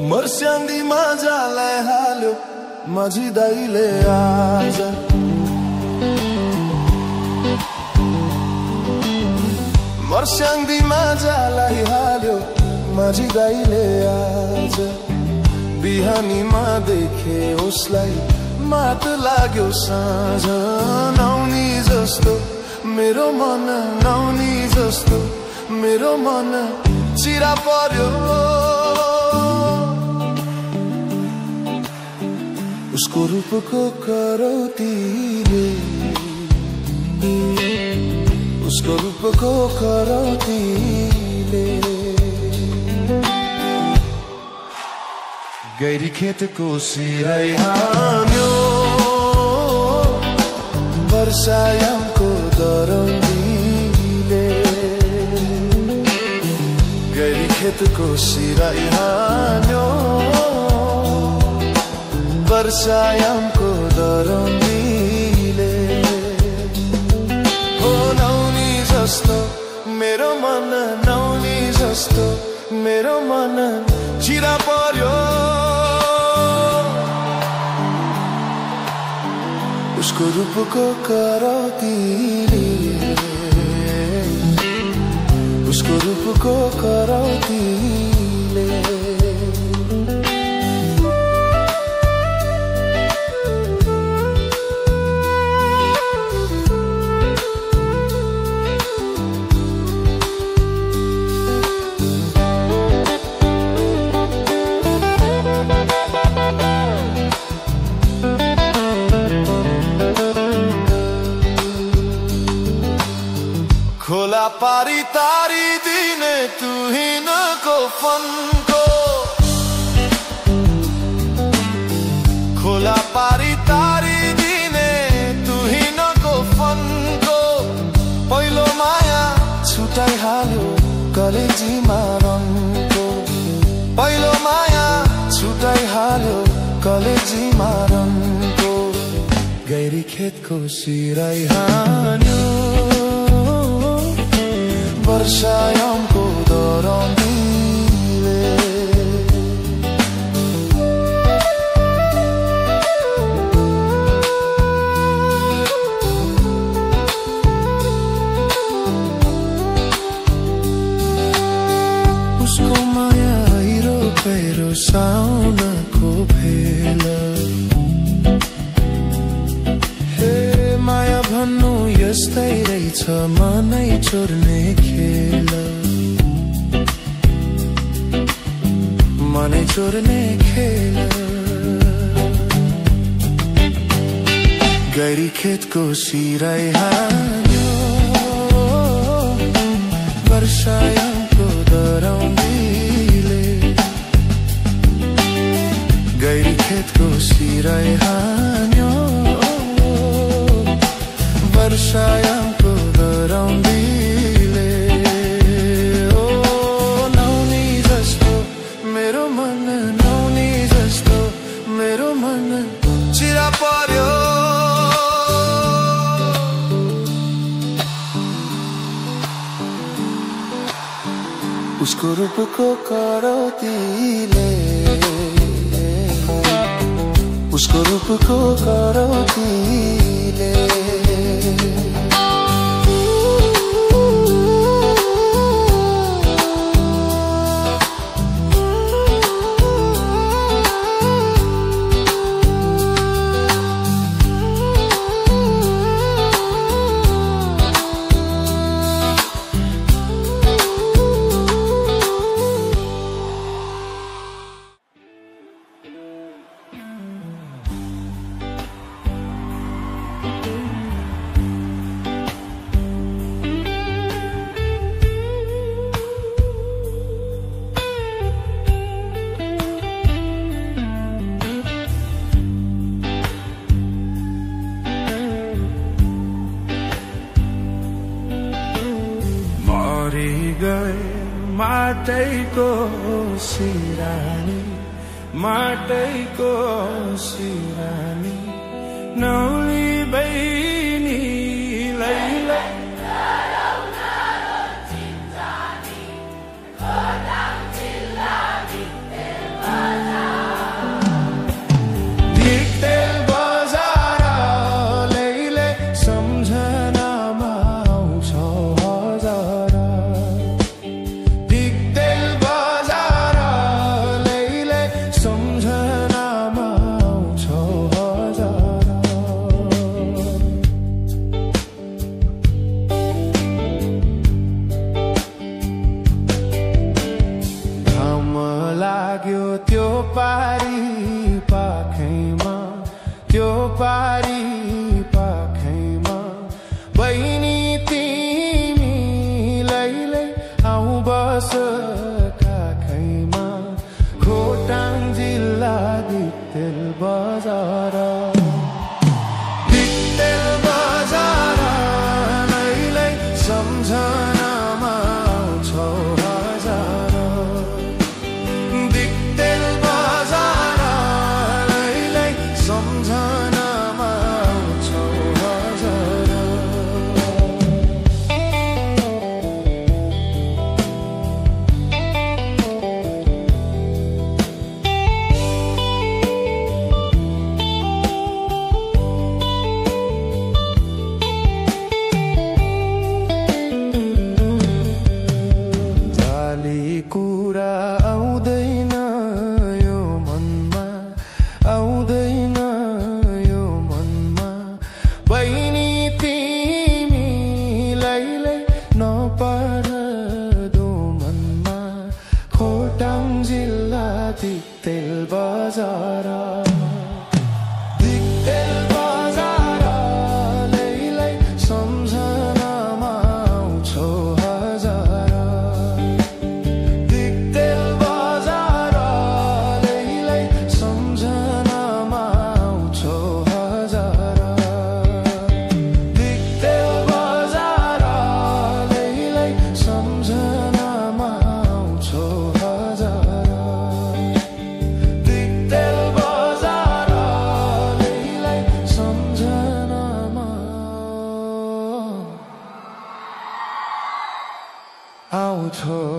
मर्स्याङ्दी माझालाई हाल्यो माझी दाइले आज मर्स्याङ्दी माझालाई हाल्यो माझी दाइले आज बिहानीमा देखे उसलाई मात लाग्यो साँझ नौनी जस्तो मेरो मन नौनी जस्तो मेरो मन चिरा पर्यो उसको रूपको करौतीले उसको रूपको करौतीले गैरी खेतको सिरै हान्यो वर्षायामको दरौलीले गैरी खेतको सिरै हान्यो वर्षायामको दरौलीले हो नौनी जस्तो मेरो मन नौनी जस्तो मेरो मन चिरा पर्यो उसको रूपको करौतीले उसको रूपको करौतीले खोला पारी तारी दिने तुहिनको फनको खोला पारी तारी दिने तुहिनको फनको पहिलो माया छुटाइहाल्यो कलेजीमा रङको पहिलो माया छुटाइहाल्यो कलेजीमा रङको गैरी खेतको सिरै हान्यो वर्षायामको दरौलीले उसको माया हिरो पहिरो साउनको भेला हे माया भन्नु यस्तै रहेछ मनै चोर्ने खेल मनै चोर्ने खेल गैरी खेतको सिरै हान्यो वर्षायामको दरौलीले गैरी खेतको सिरै हान्यो वर्षायामको दरौलीले ओ नौनी जस्तो मेरो मन नौनी जस्तो मेरो मन चिरा पर्यो उसको रूपको करौतीले उसको रूपको करौतीले माटैको सिरानी माटैको सिरानी नौली बहिनी लैलै त्यो पारी पाखैमा त्यो पारी पाखैमा बहिनी तिमीलाई आऊ बस काखैमा खोटाङ जिल्ला दिक्तेल बजार नैलै सम्झनामा आउँछौ हजार कुरा आउँदैन यो मनमा आउँदैन यो मनमा बहिनी तिमीलाई नपर्दो मनमा खोटाङ जिल्ला दिक्तेल बजार सम्झनामा आउँछौ हजार आउँछौ